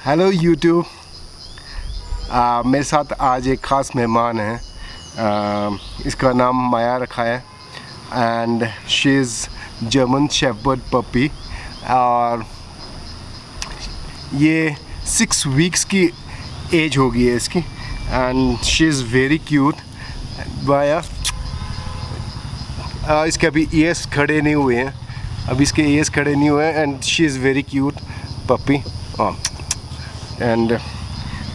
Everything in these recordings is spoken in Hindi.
Hello YouTube. मेरे साथ आज एक ख़ास मेहमान है। इसका नाम माया रखा है and she is German shepherd puppy और ये 6 वीक्स की एज हो गई है इसकी and she is very cute. Maya इसके अभी ईयर्स खड़े नहीं हुए हैं, अभी इसके ईयर्स खड़े नहीं हुए हैं and she is very cute puppy. And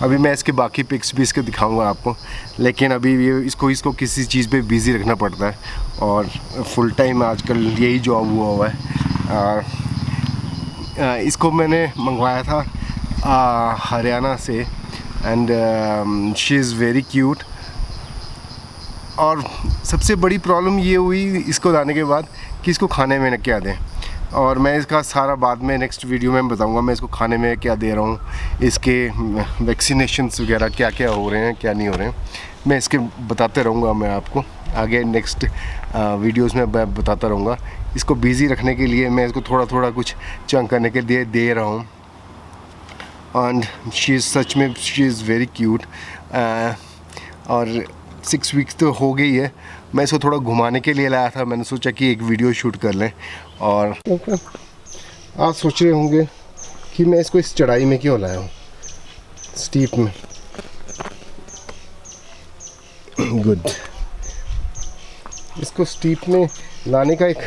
अभी मैं इसके बाकी पिक्स भी इसके दिखाऊंगा आपको, लेकिन अभी ये इसको किसी चीज़ पे बिज़ी रखना पड़ता है और फुल टाइम आजकल यही जॉब हुआ है। इसको मैंने मंगवाया था हरियाणा से and she is very cute. और सबसे बड़ी प्रॉब्लम ये हुई इसको लाने के बाद कि इसको खाने में क्या दें, और मैं इसका सारा बाद में नेक्स्ट वीडियो में बताऊंगा मैं इसको खाने में क्या दे रहा हूँ, इसके वैक्सीनेशंस वगैरह क्या क्या हो रहे हैं क्या नहीं हो रहे हैं, मैं इसके बताते रहूँगा। मैं आपको आगे नेक्स्ट वीडियोस में बताता रहूँगा। इसको बिज़ी रखने के लिए मैं इसको थोड़ा थोड़ा कुछ चंक करने के लिए दे रहा हूँ एंड शी इज़ सच में शी इज़ वेरी क्यूट। और 6 वीक्स तो हो गई है। मैं इसको थोड़ा घुमाने के लिए लाया था, मैंने सोचा कि एक वीडियो शूट कर लें। और आप सोच रहे होंगे कि मैं इसको इस चढ़ाई में क्यों लाया हूँ, स्टीप में। गुड। इसको स्टीप में लाने का एक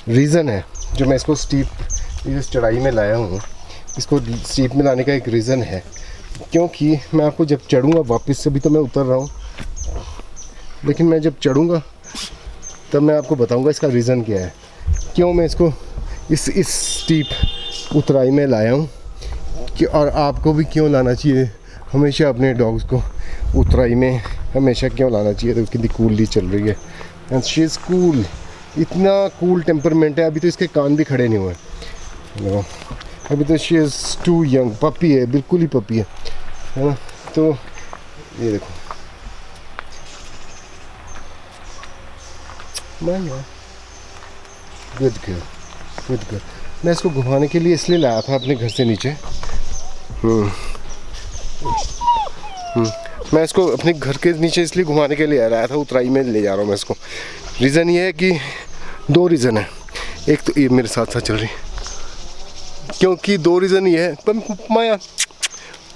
रीज़न है, जो मैं इसको स्टीप इस चढ़ाई में लाया हूँ, इसको स्टीप में लाने का एक रीज़न है, क्योंकि मैं आपको जब चढ़ूँगा वापस से, भी तो मैं उतर रहा हूँ, लेकिन मैं जब चढ़ूँगा तब मैं आपको बताऊँगा इसका रीज़न क्या है, क्यों मैं इसको इस स्टीप उतराई में लाया हूँ कि, और आपको भी क्यों लाना चाहिए हमेशा अपने डॉग्स को उतराई में, हमेशा क्यों लाना चाहिए। तो कितनी कूलली चल रही है एंड शी इज़ कूल, इतना कूल टेम्परमेंट है। अभी तो इसके कान भी खड़े नहीं हुए, अभी तो she is too young, puppy है, बिल्कुल ही पपी है ना। तो ये देखो Maya, good girl, good girl. मैं इसको घुमाने के लिए इसलिए लाया था अपने घर से नीचे। मैं इसको अपने घर के नीचे इसलिए घुमाने के लिए लाया था, उतराई में ले जा रहा हूँ मैं इसको। रीज़न ये है कि 2 रीज़न है। एक तो ये मेरे साथ साथ चल रही, क्योंकि 2 रीज़न ये है पर माया,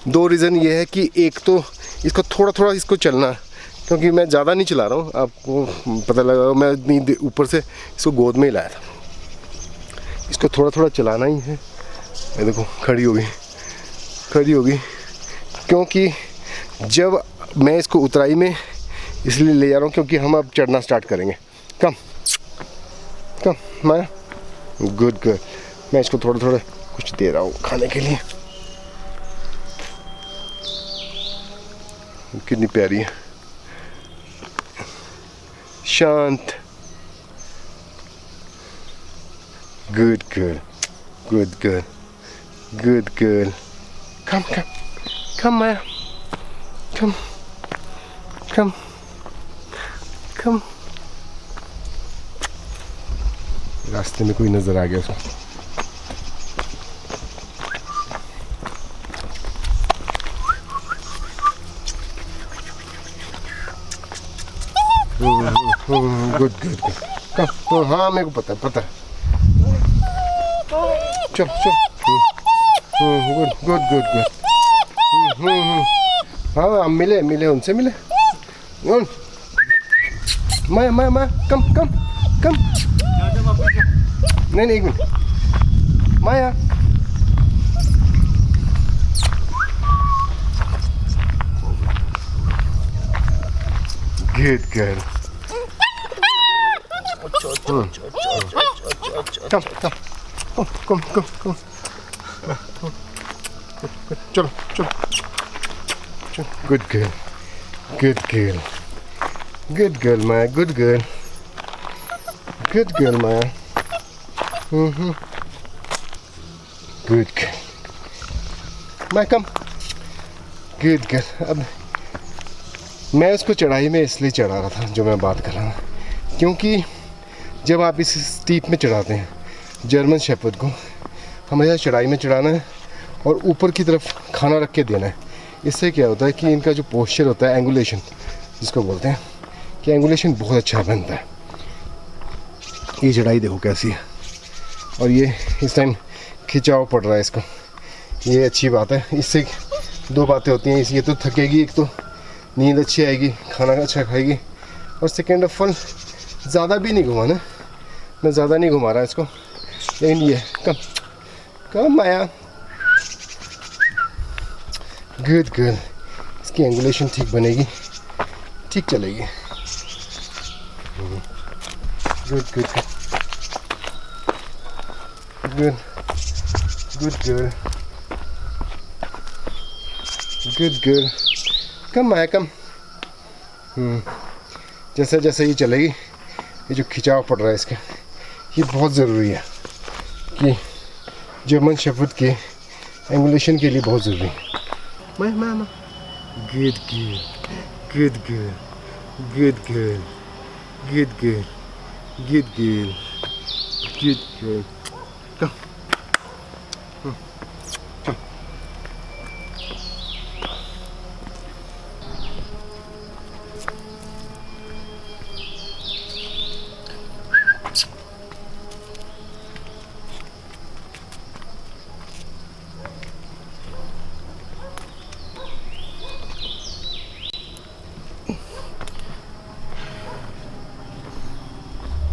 2 रीज़न ये है कि एक तो इसको थोड़ा थोड़ा इसको चलना, क्योंकि मैं ज़्यादा नहीं चला रहा हूँ, आपको पता लगा मैं इतनी ऊपर से इसको गोद में ही लाया था। इसको थोड़ा थोड़ा चलाना ही है। ये देखो खड़ी होगी, खड़ी होगी, क्योंकि जब मैं इसको उतराई में इसलिए ले जा रहा हूँ क्योंकि हम अब चढ़ना स्टार्ट करेंगे। कम कम माया, गुड गर्ल। मैं इसको थोड़ा थोड़ा कुछ दे रहा हूँ खाने के लिए। कितनी प्यारी है, शांत। Good girl, good girl, good girl. Come come come Maya, come come come. रास्ते में कोई नजर आ गया उसको। Good good good. कम, हाँ मेरे को पता है। चल चल। Good good good good. हाँ मिले उनसे मिले। मैं कम कम कम। नहीं 1 minute Maya. Good girl. Come. चलो good girl Maya, good girl Maya. Good girl Maya, come. Good girl. अब मैं उसको चढ़ाई में इसलिए चढ़ा रहा था, जो मैं बात कर रहा था, क्योंकि जब आप इस स्टीप में चढ़ाते हैं जर्मन शेफर्ड को, हमेशा चढ़ाई में चढ़ाना है और ऊपर की तरफ खाना रख के देना है। इससे क्या होता है कि इनका जो पोस्चर होता है, एंगुलेशन जिसको बोलते हैं, कि एंगुलेशन बहुत अच्छा बनता है। ये चढ़ाई देखो कैसी है, और ये इस टाइम खिंचाव पड़ रहा है इसको, ये अच्छी बात है। इससे दो बातें होती हैं, ये तो थकेगी, एक तो नींद अच्छी आएगी, खाना अच्छा खाएगी, और सेकेंड ऑफ ऑल ज़्यादा भी नहीं घुमाना, मैं ज़्यादा नहीं घुमा रहा इसको, लेकिन ये कम कम आया। गुड गुड, इसकी एंगुलेशन ठीक बनेगी, ठीक चलेगी। Good good good good good good good, come आया कम। जैसे जैसे ये चलेगी, ये जो खिंचाव पड़ रहा है इसका, ये बहुत ज़रूरी है कि जर्मन शेफर्ड के एंगुलेशन के लिए बहुत ज़रूरी है। मामा good good good good good good good good good good good, come come.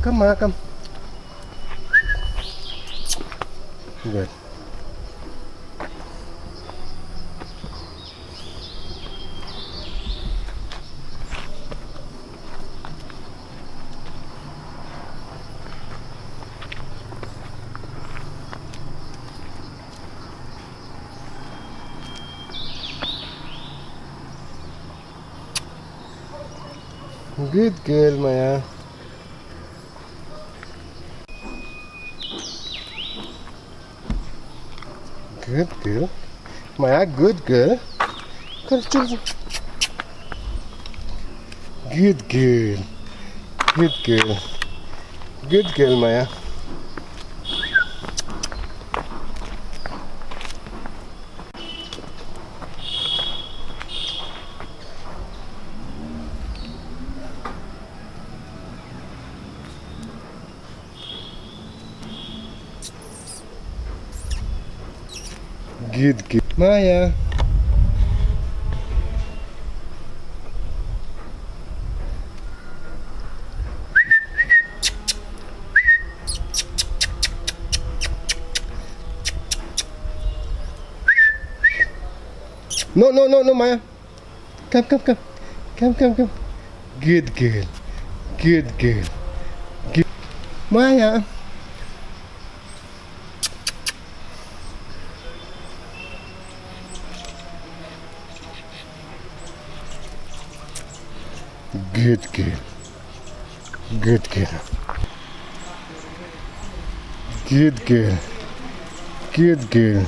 Come on, come. Good. Good girl, Maya. Good girl. Maya, good girl. Good girl. Good girl. Good girl. Good girl, Maya. Good girl. Maya. No, no, no, no, Maya. Come, come, come. Come, come, come. Good girl. Good girl. Good. Maya. Good girl. Good girl. Good girl. Good girl.